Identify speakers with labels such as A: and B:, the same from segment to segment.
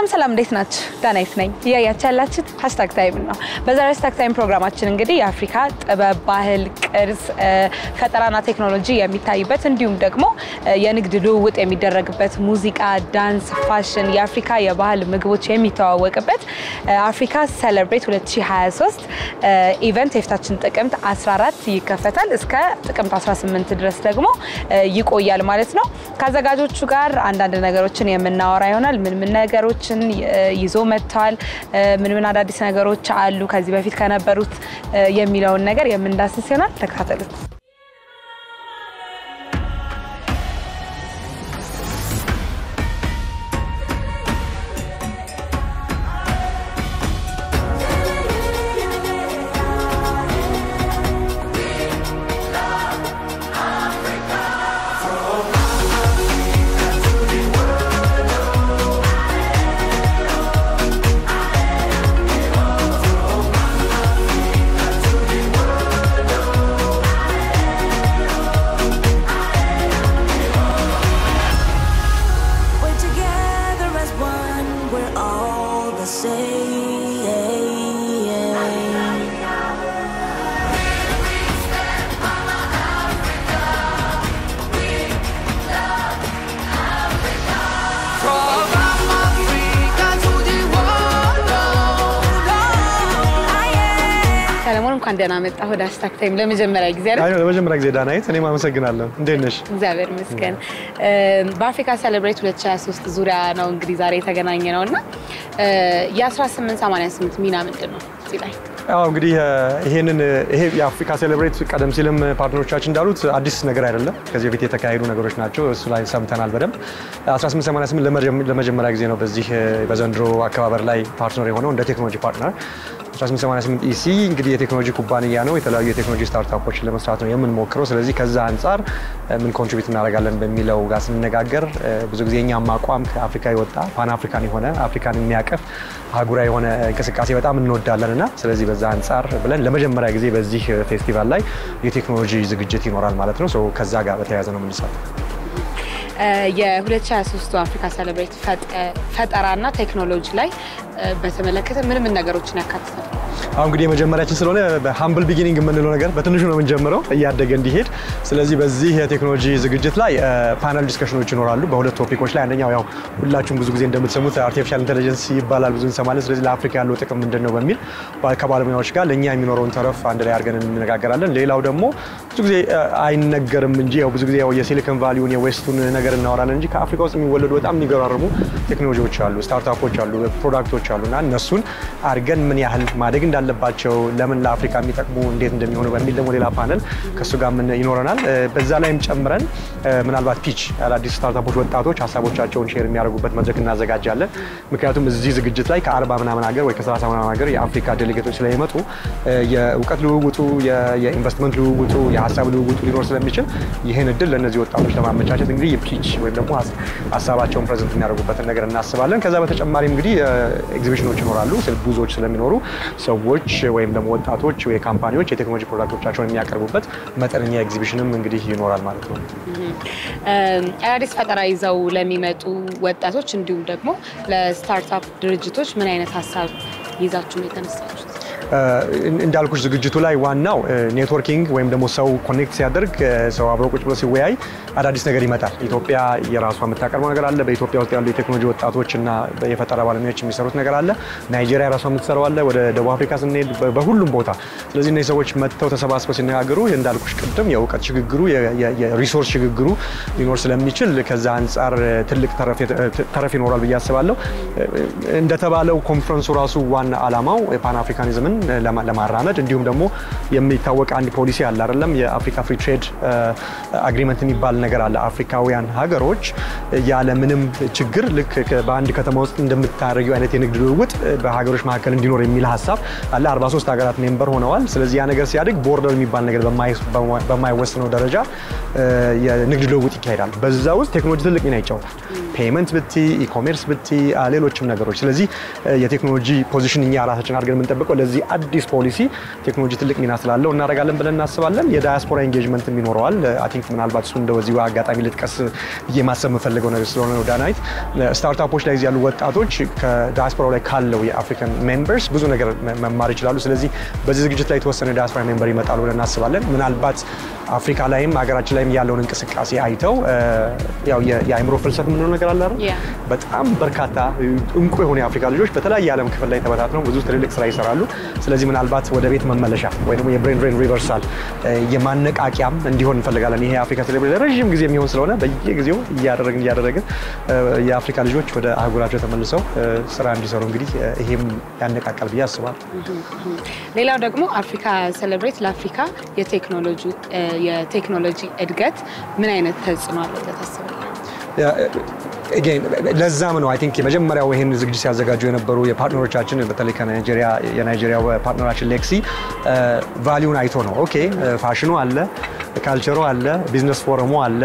A: ሰላም እንዴት ናችሁ? ዳናይት ነኝ። ያያቻላችሁት #ታይም ነው። በዛሬው #ታይም ፕሮግራማችን እንግዲህ የአፍሪካ ጥበብ፣ ባህል፣ ቅርስ፣ ፈጠራና ቴክኖሎጂ የሚታይበት እንዲሁም ደግሞ የንግድ ልውውጥ የሚደረግበት ሙዚቃ፣ ዳንስ፣ ፋሽን፣ የአፍሪካ የባህል ምግቦች የሚተዋወቅበት አፍሪካ ሰለብሬት 2023 ኢቨንት የፊታችን ጥቅምት 14 ይከፈታል እስከ ጥቅምት 18 ድረስ ደግሞ ይቆያል ማለት ነው። ከአዘጋጆቹ ጋር አንዳንድ ነገሮችን የምናወራ ይሆናል። ምን ነገሮችን ይዞ መጥቷል፣ ምን አዳዲስ ነገሮች አሉ ከዚህ በፊት ከነበሩት የሚለውን ነገር የምንዳስስ ይሆናል። ተከታተሉት። ደህና መጣሁ ወደ #ታይም ለመጀመሪያ ጊዜ አይደል?
B: አይ ለመጀመሪያ ጊዜ ዳናይት እኔም አመሰግናለሁ። እንዴት ነሽ?
A: እግዚአብሔር ይመስገን። በአፍሪካ ሰለብሬት 2023 ዙሪያ ነው እንግዲህ ዛሬ የተገናኘነውና የ1888 ሚና ምንድነው እዚህ ላይ?
B: አዎ እንግዲህ ይሄ የአፍሪካ ሰለብሬት ቀደም ሲልም ፓርትነሮቻችን እንዳሉት አዲስ ነገር አይደለም። ከዚህ በፊት የተካሄዱ ነገሮች ናቸው። እሱ ላይ ሰምተናል በደንብ። 1888 ለመጀመሪያ ጊዜ ነው በዚህ በዘንድሮ አከባበር ላይ ፓርትነር የሆነው እንደ ቴክኖሎጂ ፓርትነር 1888 ኢሲ እንግዲህ የቴክኖሎጂ ኩባንያ ነው። የተለያዩ የቴክኖሎጂ ስታርታፖችን ለመስራት ነው የምንሞክረው። ስለዚህ ከዛ አንፃር ምን ኮንትሪቢዩት እናደርጋለን በሚለው ጋር ስንነጋገር ብዙ ጊዜ እኛም አቋም ከአፍሪካ ይወጣ ፓን አፍሪካን የሆነ አፍሪካን የሚያቀፍ አህጉራዊ የሆነ እንቅስቃሴ በጣም እንወዳለንና ስለዚህ በዛ አንፃር ብለን ለመጀመሪያ ጊዜ በዚህ ፌስቲቫል ላይ የቴክኖሎጂ ዝግጅት ይኖራል ማለት ነው። ሶ ከዛ ጋር በተያያዘ ነው የምንሰራው።
A: የ2023 አፍሪካ ሰለብሬት ፈጠራና ቴክኖሎጂ ላይ በተመለከተ ምን ነገሮችን ያካትታል?
B: አሁን እንግዲህ የመጀመሪያችን ስለሆነ በሃምብል ቢጊኒንግ የምንለው ነገር በትንሹ ነው የምንጀምረው እያደገ እንዲሄድ። ስለዚህ በዚህ የቴክኖሎጂ ዝግጅት ላይ ፓነል ዲስከሽኖች ይኖራሉ በሁለት ቶፒኮች ላይ። አንደኛው ያው ሁላችሁም ብዙ ጊዜ እንደምትሰሙት አርቲፊሻል ኢንተለጀንስ ይባላል ብዙ እንሰማለን። ስለዚህ ለአፍሪካ ያለው ጥቅም ምንድነው በሚል ከባለሙያዎች ጋር ለኛ የሚኖረውን ተረፍ አንድ ላይ አድርገን እንነጋገራለን። ሌላው ደግሞ ብዙ ጊዜ አይነገርም እንጂ ያው ብዙ ጊዜ ያው የሲሊኮን ቫሊውን የዌስቱን ነገር እናወራለን እንጂ ከአፍሪካ ውስጥ የሚወለዱ በጣም የሚገራርሙ ቴክኖሎጂዎች አሉ፣ ስታርታፖች አሉ፣ ፕሮዳክቶች አሉና እነሱን አድርገን ምን ያህል ማደግ እንዳለባቸው ለምን ለአፍሪካ የሚጠቅሙ እንዴት እንደሚሆኑ በሚል ደግሞ ሌላ ፓነል ከሱ ጋር ምን ይኖረናል። በዛ ላይም ጨምረን ምናልባት ፒች አዳዲስ ስታርታፖች ወጣቶች ሀሳቦቻቸውን ሼር የሚያደርጉበት መድረክ እናዘጋጃለን። ምክንያቱም እዚህ ዝግጅት ላይ ከ40 ምናምን ሀገር ወይ ከ30 ምናምን ሀገር የአፍሪካ ዴሌጌቶች ስለሚመጡ የእውቀት ልውውጡ፣ የኢንቨስትመንት ልውውጡ፣ የሀሳብ ልውውጡ ሊኖር ስለሚችል ይህን እድል ለእነዚህ ወጣቶች ለማመቻቸት እንግዲህ የፒች ወይም ደግሞ ሀሳባቸውን ፕሬዘንት የሚያደርጉበትን ነገር እናስባለን። ከዛ በተጨማሪ እንግዲህ ኤግዚቢሽኖች ይኖራሉ። ብዙዎች ስለሚኖሩ ሰዎች ወይም ደግሞ ወጣቶች ወይ ካምፓኒዎች የቴክኖሎጂ ፕሮዳክቶቻቸውን የሚያቀርቡበት መጠነኛ ኤግዚቢሽንም እንግዲህ ይኖራል ማለት ነው።
A: አዲስ ፈጠራ ይዘው ለሚመጡ ወጣቶች እንዲሁም ደግሞ ለስታርታፕ ድርጅቶች ምን አይነት ሀሳብ ይዛችሁ ነው የተነሳችሁት? እንዳልኩሽ ዝግጅቱ ላይ ዋናው ኔትወርኪንግ ወይም ደግሞ ሰው ኮኔክት ሲያደርግ ሰው አብሮ ቁጭ ብሎ ሲወያይ አዳዲስ ነገር ይመጣል። ኢትዮጵያ የራሷ የምታቀርበው ነገር አለ። በኢትዮጵያ ውስጥ ያሉ የቴክኖሎጂ ወጣቶችና የፈጠራ ባለሙያዎች የሚሰሩት ነገር አለ። ናይጄሪያ ራሷ የምትሰራው አለ። ወደ ደቡብ አፍሪካ ስንሄድ በሁሉም ቦታ ስለዚህ እነዚህ ሰዎች መጥተው ተሰባስበው ሲነጋገሩ እንዳልኩሽ ቅድም የእውቀት ሽግግሩ የሪሶርስ ሽግግሩ ሊኖር ስለሚችል ከዛ አንፃር ትልቅ ተረፍ ይኖራል ብዬ አስባለሁ። እንደተባለው ኮንፈረንሱ ራሱ ዋና ዓላማው የፓን አፍሪካኒዝምን ለማራመድ እንዲሁም ደግሞ የሚታወቅ አንድ ፖሊሲ አለ አይደለም? የአፍሪካ ፍሪ ትሬድ አግሪመንት የሚባል ነገር አለ። አፍሪካውያን ሀገሮች ያለ ምንም ችግር ልክ በአንድ ከተማ ውስጥ እንደምታደርገው አይነት የንግድ ልውውጥ በሀገሮች መካከል እንዲኖር የሚል ሀሳብ አለ። 43 ሀገራት ሜምበር ሆነዋል። ስለዚህ ያ ነገር ሲያድግ ቦርደር የሚባል ነገር በማይወስነው ደረጃ የንግድ ልውውጥ ይካሄዳል። በዛ ውስጥ ቴክኖሎጂ ትልቅ ሚና ይጫወታል። ፔመንት ብቲ ኢኮሜርስ ብቲ ሌሎችም ነገሮች። ስለዚህ የቴክኖሎጂ ፖዚሽን እኛ ራሳችን አድርገን የምንጠብቀው ለዚህ
B: ለዚህ አዲስ ፖሊሲ ቴክኖሎጂ ትልቅ ሚና ስላለው እናደርጋለን ብለን እናስባለን። የዳያስፖራ ኤንጌጅመንት ይኖረዋል። አይ ቲንክ ምናልባት እሱ እንደዚህ አጋጣሚ ልጥቀስ የማሰብ መፈልገው ነገር ስለሆነ ነው ዳናይት ስታርታፖች ላይ ያሉ ወጣቶች ከዳያስፖራው ላይ ካለው የአፍሪካን ሜምበርስ ብዙ ነገር መማር ይችላሉ። ስለዚህ በዚህ ዝግጅት ላይ የተወሰነ ዳያስፖራ ሜምበር ይመጣሉ ብለን እናስባለን። ምናልባት አፍሪካ ላይም ሀገራችን ላይም ያለውን እንቅስቃሴ አይተው ያው የአይምሮ ፍልሰት ምን ነገር አለ አይደል? በጣም በርካታ እንቁ የሆኑ የአፍሪካ ልጆች በተለያየ ዓለም ክፍል ላይ ተበታትነው ብዙ ትልልቅ ስራ ይሰራሉ። ስለዚህ ምናልባት ወደ ቤት መመለሻ ወይ ደግሞ የብሬን ድሬን ሪቨርሳል የማነቃቂያም እንዲሆን እንፈልጋለን። ይሄ የአፍሪካ ሴሌብሬት ረጅም ጊዜ የሚሆን ስለሆነ በየጊዜው እያደረግን የአፍሪካ ልጆች ወደ አህጉራቸው ተመልሰው ስራ እንዲሰሩ እንግዲህ ይሄም ያነቃቃል ብዬ አስባለሁ።
A: ሌላው ደግሞ አፍሪካ ሴሌብሬት ለአፍሪካ የቴክኖሎጂ እድገት ምን አይነት ተጽዕኖ አለው ታስባለህ?
B: again ለዛም ነው አይ ቲንክ የመጀመሪያው ይሄን ዝግጅት ሲያዘጋጁ የነበሩ የፓርትነሮቻችን በተለይ የናይጄሪያው ፓርትነራችን ሌክሲ ቫልዩን አይቶ ነው ኦኬ ፋሽኑ አለ ካልቸሩ አለ ቢዝነስ ፎረሙ አለ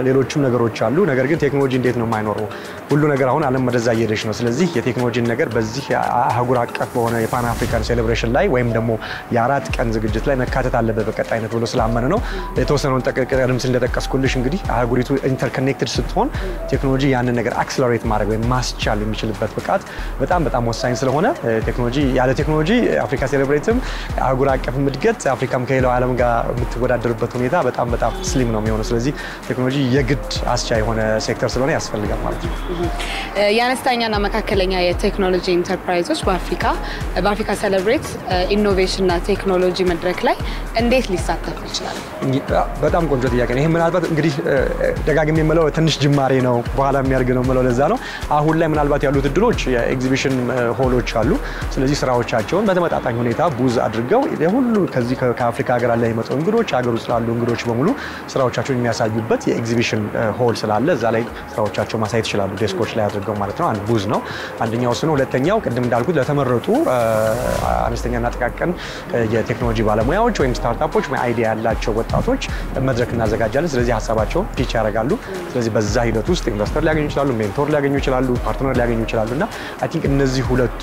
B: ሌሎችም ነገሮች አሉ ነገር ግን ቴክኖሎጂ እንዴት ነው የማይኖረው ሁሉ ነገር አሁን ዓለም ወደዛ እየሄደች ነው ስለዚህ የቴክኖሎጂን ነገር በዚህ አህጉር አቀፍ በሆነ የፓን አፍሪካን ሴሌብሬሽን ላይ ወይም ደግሞ የአራት ቀን ዝግጅት ላይ መካተት አለበት በቀጣይነት ብሎ ስላመነ ነው የተወሰነውን ቀደም ሲል እንደጠቀስኩልሽ እንግዲህ አህጉሪቱ ኢንተርኮኔክትድ ስትሆን ቴክኖሎጂ ያንን ነገር አክሰለሬት ማድረግ ወይ ማስቻል የሚችልበት ብቃት በጣም ወሳኝ ስለሆነ ቴክኖሎጂ ያለ ቴክኖሎጂ አፍሪካ ሴሌብሬትም አህጉር አቀፍ ምድገት አፍሪካም ከሌላው ዓለም ጋር የምትወዳደርበት ሁኔታ በጣም ስሊም ነው የሚሆነው ስለዚህ ቴክኖሎጂ የግድ አስቻይ የሆነ ሴክተር ስለሆነ ያስፈልጋል ማለት ነው
A: ያነስተኛና መካከለኛ የቴክኖሎጂ ኢንተርፕራይዞች በአፍሪካ ሴሌብሬት ኢኖቬሽንና ቴክኖሎጂ መድረክ ላይ እንዴት ሊሳተፉ ይችላሉ?
B: በጣም ቆንጆ ጥያቄ ነው። ይሄ ምናልባት እንግዲህ ደጋግሜ የምለው ትንሽ ጅማሬ ነው በኋላ የሚያርግ ነው የምለው ለዛ ነው። አሁን ላይ ምናልባት ያሉት እድሎች የኤግዚቢሽን ሆሎች አሉ። ስለዚህ ስራዎቻቸውን በተመጣጣኝ ሁኔታ ቡዝ አድርገው ሁሉ ከዚህ ከአፍሪካ ሀገራት ላይ የመጡ እንግዶች ሀገር ውስጥ ያሉ እንግዶች በሙሉ ስራዎቻቸውን የሚያሳዩበት የኤግዚቢሽን ሆል ስላለ እዛ ላይ ስራዎቻቸው ማሳየት ይችላሉ ዴስኮች ላይ አድርገው ማለት ነው። አንድ ቡዝ ነው አንደኛው እሱ ነው። ሁለተኛው ቅድም እንዳልኩት ለተመረጡ አነስተኛና ጥቃቅን የቴክኖሎጂ ባለሙያዎች ወይም ስታርታፖች ወይ አይዲያ ያላቸው ወጣቶች መድረክ እናዘጋጃለን። ስለዚህ ሀሳባቸውን ፒች ያደርጋሉ። ስለዚህ በዛ ሂደት ውስጥ ኢንቨስተር ሊያገኙ ይችላሉ፣ ሜንቶር ሊያገኙ ይችላሉ፣ ፓርትነር ሊያገኙ ይችላሉና አይ ቲንክ እነዚህ ሁለቱ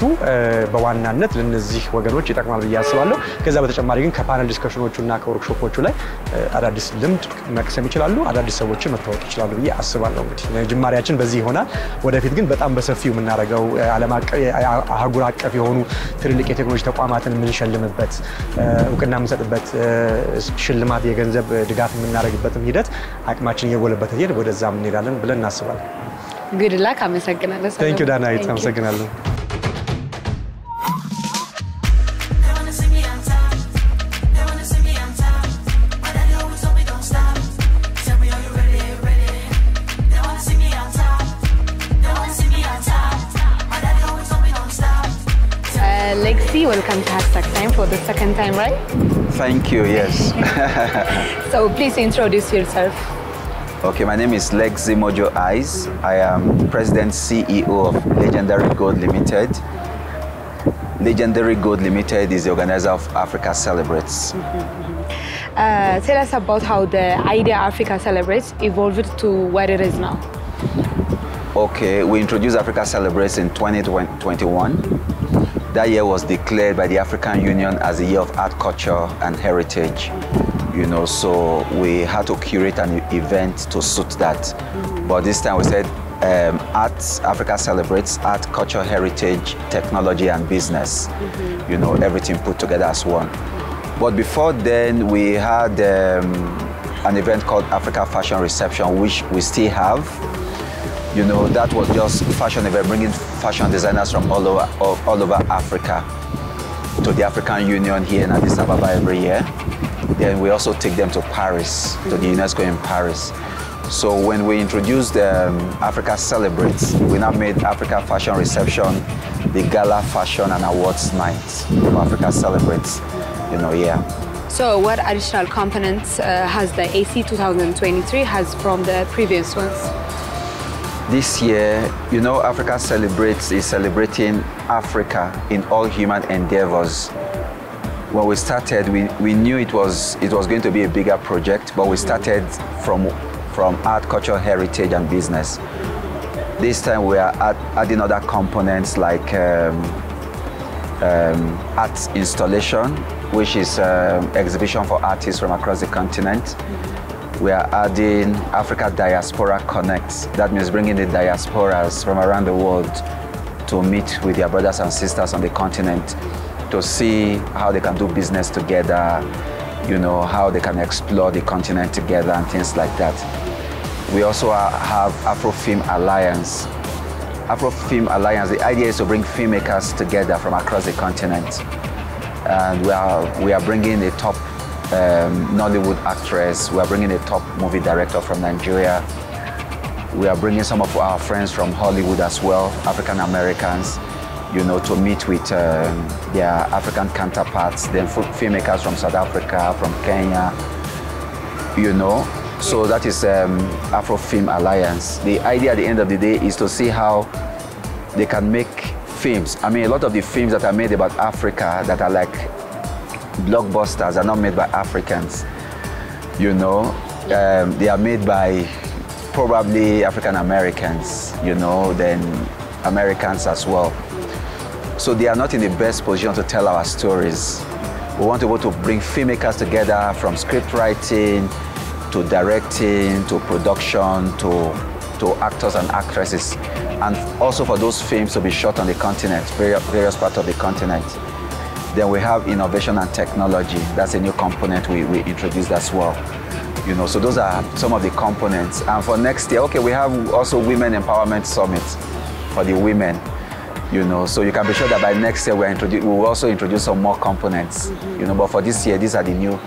B: በዋናነት ለነዚህ ወገኖች ይጠቅማል ብዬ አስባለሁ። ከዛ በተጨማሪ ግን ከፓነል ዲስከሽኖቹና ከወርክሾፖቹ ላይ አዳዲስ ልምድ መቅሰም ይችላሉ፣ አዳዲስ ሰዎችን መተዋወቅ ይችላሉ ብዬ አስባለሁ። እንግዲህ ጅማሬያችን በዚህ ይሆናል። ወደፊት ግን በጣም በሰፊው የምናደርገው ዓለም አቀፍ አህጉር አቀፍ የሆኑ ትልልቅ የቴክኖሎጂ ተቋማትን የምንሸልምበት እውቅና የምንሰጥበት ሽልማት የገንዘብ ድጋፍ የምናደርግበትም ሂደት አቅማችን እየጎለበተ ይሄድ ወደዛም እንሄዳለን ብለን እናስባለን።
A: ጉድ ላክ። አመሰግናለሁ።
B: ታንክ ዩ ዳናይት። አመሰግናለሁ።
A: Lexi, welcome to #time for the second time, right?
C: Thank you, yes.
A: So please introduce yourself.
C: Okay, my name is Lexi Mojo Eyes. I am President CEO of Legendary Gold Limited. Legendary Gold Limited is the organizer of Africa Celebrates.
A: Tell us about how the idea Africa Celebrates evolved to what it is now.
C: Okay, we introduced Africa Celebrates in 2021. That year was declared by the African Union as the year of art, culture, and heritage. You know, so we had to curate an event to suit that. But this time we said art, Africa Celebrates art, culture, heritage, technology, and business. You know, everything put together as one. But before then, we had an event called Africa Fashion Reception, which we still have. You know, that was just fashion event, bringing fashion designers from all over Africa to the African Union here in Addis Ababa every year. Then we also take them to Paris, to the UNESCO in Paris. So when we introduced Africa Celebrates, we now made Africa Fashion Reception the Gala Fashion and Awards Night of Africa Celebrates, you know, yeah.
A: So what additional components has the AC 2023 has from the previous ones?
C: This year, you know, Africa Celebrates is celebrating Africa in all human endeavors. When we started, we knew it was going to be a bigger project, but we started from art, culture, heritage, and business. This time we are adding other components like art installation, which is exhibition for artists from across the continent. We are adding Africa Diaspora Connect. That means bringing the diasporas from around the world to meet with their brothers and sisters on the continent to see how they can do business together, you know, how they can explore the continent together and things like that. We also have Afro-Film Alliance. Afro-Film Alliance, the idea is to bring filmmakers together from across the continent. And we are bringing a top Nollywood actress, we are bringing a top movie director from Nigeria. We are bringing some of our friends from Hollywood as well, African Americans, you know, to meet with their African counterparts, then filmmakers from South Africa, from Kenya, you know. So that is Afro-Film Alliance. The idea at the end of the day is to see how they can make films. I mean, a lot of the films that are made about Africa that are like blockbusters are not made by Africans, you know. They are made by probably African Americans, you know, then Americans as well. So they are not in the best position to tell our stories. We want to be able to bring filmmakers together from script writing to directing to production to actors and actresses, and also for those films to be shot on the continent, various parts of the continent. Then we have innovation and technology. That's a new component we introduced as well. You know, so those are some of the components. And for next year, okay, we have also Women Empowerment Summit for the women. You know, so you can be sure that by next year we will also introduce some more components. You know, but for this year, these are the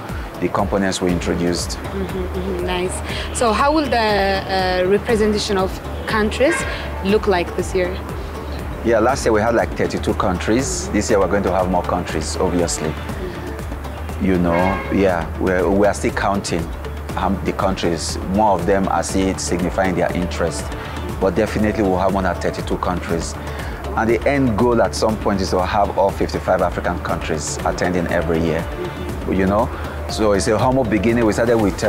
C: components we introduced.
A: Nice. So how will the representation of countries look like this year?
C: Yeah, last year we had like 32 countries. This year we're going to have more countries, obviously. You know, yeah, we are still counting the countries. More of them are still signifying their interest. But definitely we'll have more than 32 countries. And the end goal at some point is to have all 55 African countries attending every year. You know, so it's a humble beginning. We started with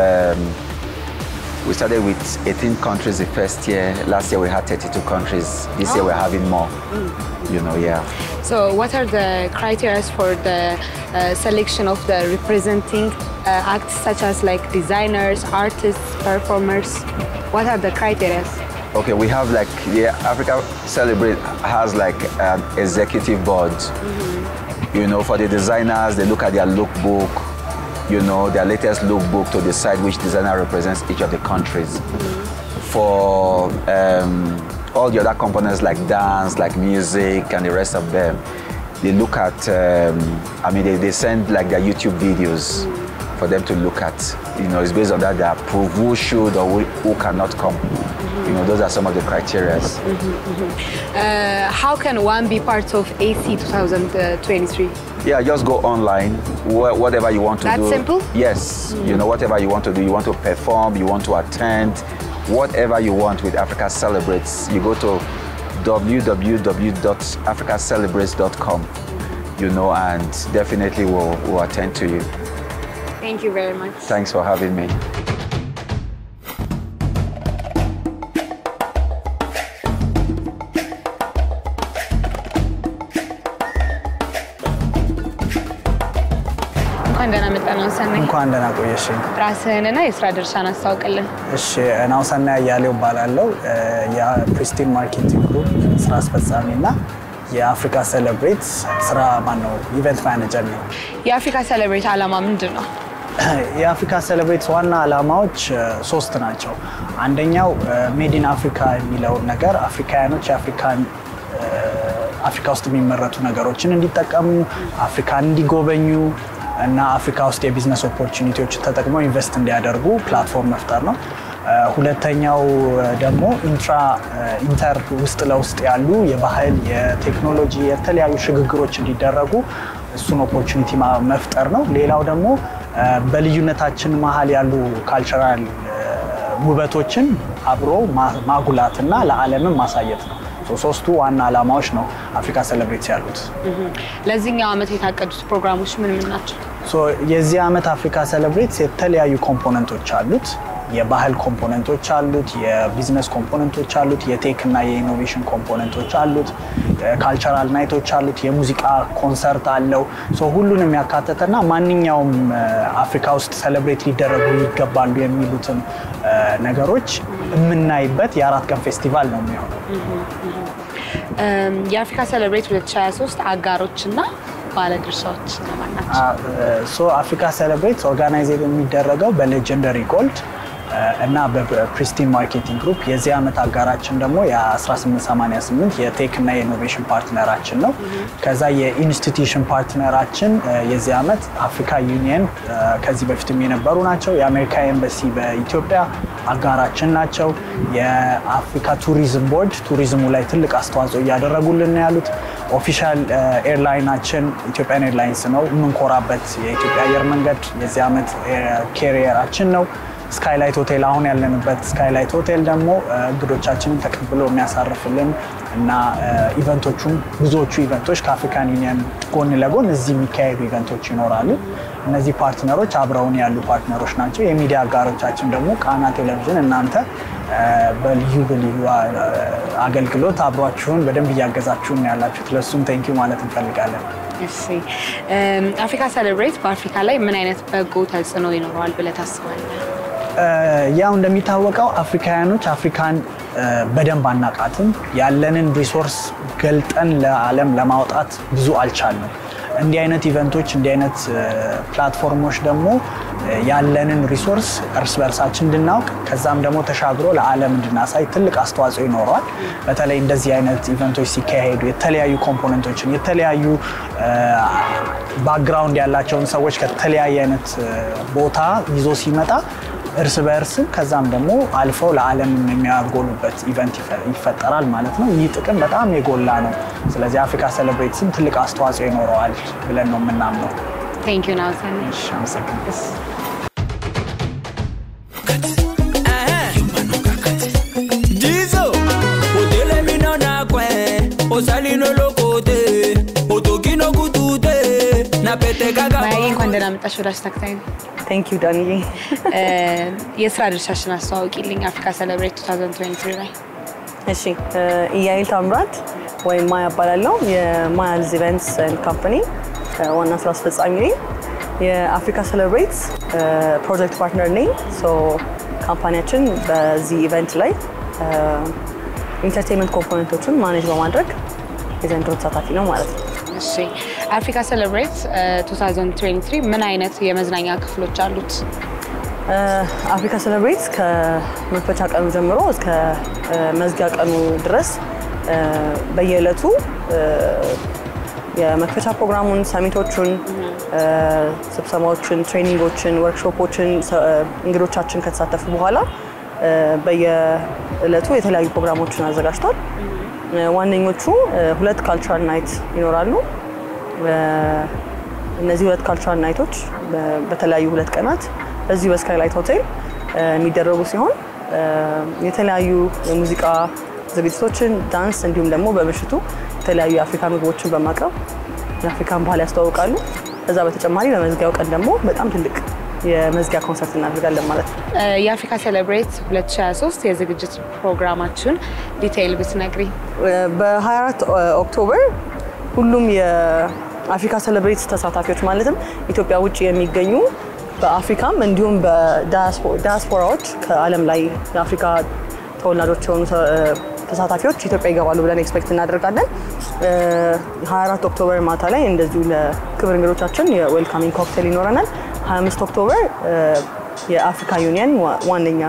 C: 18 countries the first year. Last year we had 32 countries. This year we're having more. You know, yeah.
A: So what are the criteria for the selection of the representing acts, such as like designers, artists, performers? What are the criteria?
C: Okay, we have like, yeah, Africa Celebrate has like an executive board. You know, for the designers, they look at their lookbook, you know, their latest lookbook to decide which designer represents each of the countries. For all the other components like dance, like music, and the rest of them, they look at, I mean, they send like their YouTube videos for them to look at. You know, it's based on that they approve who should or who cannot come. You know, those are some of the criteria.
A: How can one be part of AC 2023?
C: Yeah, just go online, whatever you want to do.
A: That's simple?
C: Yes, you know, whatever you want to do. You want to perform, you want to attend, whatever you want with Africa Celebrates. You go to www.africacelebrates.com, you know, and definitely we'll attend to you.
A: Thank you very much.
C: Thanks for having me.
D: እንኳን ደህና ቆየሽኝ።
A: ራስህንና የስራ ድርሻን አስተዋውቅልን።
D: እሺ፣ እኔው ሰናይ ያለው እባላለሁ። የፕሪስቲን ማርኬቲንግ ግሩፕ ስራ አስፈጻሚና የአፍሪካ ሴሌብሬት ስራ ማነው ኢቨንት ማኔጀር ነኝ።
A: የአፍሪካ ሴሌብሬት ዓላማ ምንድነው?
D: የአፍሪካ ሴሌብሬት ዋና ዓላማዎች 3 ናቸው። አንደኛው ሜድ ኢን አፍሪካ የሚለው ነገር አፍሪካኖች አፍሪካ ውስጥ የሚመረቱ ነገሮችን እንዲጠቀሙ፣ አፍሪካን እንዲጎበኙ እና አፍሪካ ውስጥ የቢዝነስ ኦፖርቹኒቲዎች ተጠቅመው ኢንቨስት እንዲያደርጉ ፕላትፎርም መፍጠር ነው። ሁለተኛው ደግሞ ኢንተር ውስጥ ለውስጥ ያሉ የባህል የቴክኖሎጂ የተለያዩ ሽግግሮች እንዲደረጉ እሱን ኦፖርቹኒቲ መፍጠር ነው። ሌላው ደግሞ በልዩነታችን መሃል ያሉ ካልቸራል ውበቶችን አብሮ ማጉላትና ለዓለምም ማሳየት ነው። ሶስቱ ዋና ዓላማዎች ነው አፍሪካ ሴሌብሬት ያሉት።
A: ለዚህኛው ዓመት የታቀዱት ፕሮግራሞች ምን ናቸው?
D: የዚህ ዓመት አፍሪካ ሴሌብሬት የተለያዩ ኮምፖነንቶች አሉት። የባህል ኮምፖነንቶች አሉት የቢዝነስ ኮምፖነንቶች አሉት የቴክ እና የኢኖቬሽን ኮምፖነንቶች አሉት ካልቸራል ናይቶች አሉት የሙዚቃ ኮንሰርት አለው ሶ ሁሉንም ያካተተና ማንኛውም አፍሪካ ውስጥ ሰለብሬት ሊደረጉ ይገባሉ የሚሉትን ነገሮች የምናይበት የአራት ቀን ፌስቲቫል ነው የሚሆነው
A: የአፍሪካ ሰለብሬት 2023 አጋሮችና ባለድርሻዎች ለማናቸው
D: ሶ አፍሪካ ሰለብሬት ኦርጋናይዝ የሚደረገው በሌጀንደሪ ጎልድ እና በፕሪስቲን ማርኬቲንግ ግሩፕ የዚህ አመት አጋራችን ደግሞ የ1888 የቴክ እና የኢኖቬሽን ፓርትነራችን ነው ከዛ የኢንስቲትዩሽን ፓርትነራችን የዚህ አመት አፍሪካ ዩኒየን ከዚህ በፊትም የነበሩ ናቸው የአሜሪካ ኤምባሲ በኢትዮጵያ አጋራችን ናቸው የአፍሪካ ቱሪዝም ቦርድ ቱሪዝሙ ላይ ትልቅ አስተዋጽኦ ያደረጉልን ያሉት ኦፊሻል ኤርላይናችን ኢትዮጵያን ኤርላይንስ ነው ምንኮራበት የኢትዮጵያ አየር መንገድ የዚህ አመት ካሪየራችን ነው ስካይላይት ሆቴል አሁን ያለንበት ስካይላይት ሆቴል ደግሞ እንግዶቻችንን ተቀብሎ የሚያሳርፍልን እና ኢቨንቶቹም ብዙዎቹ ኢቨንቶች ከአፍሪካን ዩኒየን ጎን ለጎን እዚህ የሚካሄዱ ኢቨንቶች ይኖራሉ እነዚህ ፓርትነሮች አብረውን ያሉ ፓርትነሮች ናቸው የሚዲያ አጋሮቻችን ደግሞ ቃና ቴሌቪዥን እናንተ በልዩ አገልግሎት አብሯችሁን በደንብ እያገዛችሁን ያላችሁት ለሱም ቴንኪው ማለት እንፈልጋለን
A: እሺ አፍሪካ ሰለብሬት በአፍሪካ ላይ ምን አይነት በጎ ተጽዕኖ ይኖራል ብለህ ታስባለህ
D: ያው እንደሚታወቀው አፍሪካኖች አፍሪካን በደንብ አናቃትም ያለንን ሪሶርስ ገልጠን ለዓለም ለማውጣት ብዙ አልቻልንም እንዲህ አይነት ኢቨንቶች እንዲህ አይነት ፕላትፎርሞች ደግሞ ያለንን ሪሶርስ እርስ በርሳችን እንድናውቅ ከዛም ደግሞ ተሻግሮ ለዓለም እንድናሳይ ትልቅ አስተዋጽኦ ይኖራል በተለይ እንደዚህ አይነት ኢቨንቶች ሲካሄዱ የተለያዩ ኮምፖነንቶችን የተለያዩ ባክግራውንድ ያላቸውን ሰዎች ከተለያየ አይነት ቦታ ይዞ ሲመጣ እርስ በርስ ከዛም ደግሞ አልፈው ለዓለም የሚያጎሉበት ኢቨንት ይፈጠራል ማለት ነው ይህ ጥቅም በጣም የጎላ ነው ስለዚህ አፍሪካ ሰለብሬት ስም ትልቅ አስተዋጽኦ ይኖረዋል ብለን ነው የምናምነው
A: Thank you Nazan
E: Dizo Odele minona kwe Osalino lokote Otokino kutute Na pete kaga
A: Mai kwandana mtashudash taktain
F: Thank you Danny
A: የስራ ድርሻሽን አስተዋውቂልኝ አፍሪካ ሰለብሬት 2023 ላይ
F: እሺ ኢያይል ታምራት ወይ ማያ ባላለው የማያልዝ ኢቨንትስ ኤንድ ካምፓኒ ዋና ስራ አስፈጻሚ ነኝ የአፍሪካ ሰለብሬት ፕሮጀክት ፓርትነር ነኝ ሶ ካምፓኒያችን በዚህ ኢቨንት ላይ ኢንተርቴይንመንት ኮምፖነንቶችን ማኔጅ በማድረግ የዘንድሮ ተሳታፊ ነው ማለት ነው
A: እሺ አፍሪካ ሰለብሬት 2023 ምን አይነት የመዝናኛ ክፍሎች አሉት
F: አፍሪካ ሰለብሬት ከመክፈቻ ቀኑ ጀምሮ እስከ መዝጊያ ቀኑ ድረስ በየዕለቱ የመክፈቻ ፕሮግራሙን ሳሚቶቹን ስብሰባዎችን ትሬኒንጎችን ወርክሾፖችን እንግዶቻችን ከተሳተፉ በኋላ በየዕለቱ የተለያዩ ፕሮግራሞችን አዘጋጅቷል ዋነኞቹ ሁለት ካልቸራል ናይት ይኖራሉ እነዚህ ሁለት ካልቸራል ናይቶች በተለያዩ ሁለት ቀናት በዚህ በስካይላይት ሆቴል የሚደረጉ ሲሆን የተለያዩ የሙዚቃ ዝግጅቶችን ዳንስ እንዲሁም ደግሞ በመሽቱ የተለያዩ የአፍሪካ ምግቦችን በማቅረብ የአፍሪካን ባህል ያስተዋውቃሉ ከዛ በተጨማሪ በመዝጊያው ቀን ደግሞ በጣም ትልቅ የመዝጊያ ኮንሰርት እናደርጋለን ማለት ነው
A: የአፍሪካ ሰለብሬት 2023 የዝግጅት ፕሮግራማችን ዲቴይል ብትነግሪ
F: በ24 ኦክቶበር ሁሉም የአፍሪካ ሰለብሬት ተሳታፊዎች ማለትም ኢትዮጵያ ውጪ የሚገኙ በአፍሪካም እንዲሁም በዳያስፖራዎች ከዓለም ላይ የአፍሪካ ተወላጆች የሆኑ ተሳታፊዎች ኢትዮጵያ ይገባሉ ብለን ኤክስፔክት እናደርጋለን 24 ኦክቶበር ማታ ላይ እንደዚሁ ለክብር እንግዶቻችን የዌልካሚንግ ኮክቴል ይኖረናል 25 ኦክቶበር የአፍሪካ ዩኒየን ዋነኛ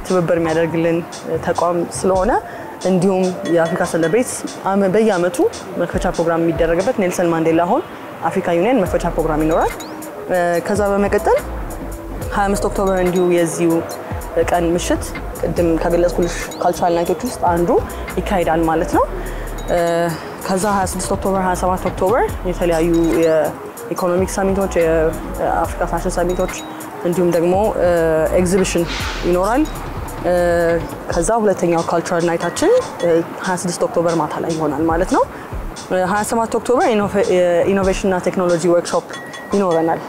F: ትብብር የሚያደርግልን ተቋም ስለሆነ እንዲሁም የአፍሪካ ሰለብሬት በየአመቱ መክፈቻ ፕሮግራም የሚደረግበት ኔልሰን ማንዴላ ሆል አፍሪካ ዩኒየን መክፈቻ ፕሮግራም ይኖራል ከዛ በመቀጠል 25 ኦክቶበር እንዲሁ የዚሁ ቀን ምሽት ቅድም ከገለጽኩልሽ ካልቸራል ናይቶች ውስጥ አንዱ ይካሄዳል ማለት ነው ከዛ 26 ኦክቶበር 27 ኦክቶበር የተለያዩ የኢኮኖሚክ ሳሚቶች የአፍሪካ ፋሽን ሳሚቶች እንዲሁም ደግሞ ኤግዚቢሽን ይኖራል ከዛ ሁለተኛው ካልቸራል ናይታችን 26 ኦክቶበር ማታ ላይ ይሆናል ማለት ነው 27 ኦክቶበር ኢኖቬሽን እና ቴክኖሎጂ ወርክሾፕ ይኖረናል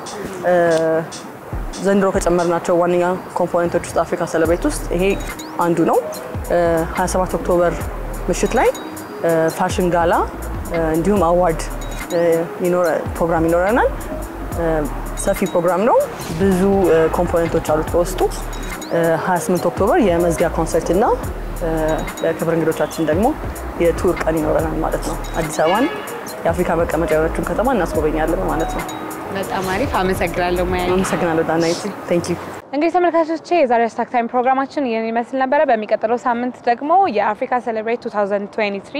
F: ዘንድሮ ከጨመርናቸው ዋነኛ ኮምፖነንቶች ውስጥ አፍሪካ ሰለብሬት ውስጥ ይሄ አንዱ ነው 27 ኦክቶበር ምሽት ላይ ፋሽን ጋላ እንዲሁም አዋርድ ፕሮግራም ይኖረናል ሰፊ ፕሮግራም ነው ብዙ ኮምፖነንቶች አሉት በውስጡ 28 ኦክቶበር የመዝጊያ ኮንሰርት እና ለክብር እንግዶቻችን ደግሞ የቱር ቀን ይኖረናል ማለት ነው አዲስ አበባን የአፍሪካ መቀመጫ የሆነችውን ከተማ እናስጎበኛለን ማለት ነው
A: በጣም አሪፍ አመሰግናለሁ ማያይ
F: አመሰግናለሁ ዳናይት ቴንክ ዩ
A: እንግዲህ ተመልካቾቼ የዛሬ ስታክ ታይም ፕሮግራማችን ይሄን ይመስል ነበር በሚቀጥለው ሳምንት ደግሞ የአፍሪካ ሰለብሬት 2023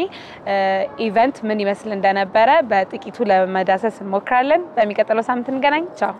A: ኢቨንት ምን ይመስል እንደነበረ በጥቂቱ ለመዳሰስ እንሞክራለን በሚቀጥለው ሳምንት እንገናኝ ቻው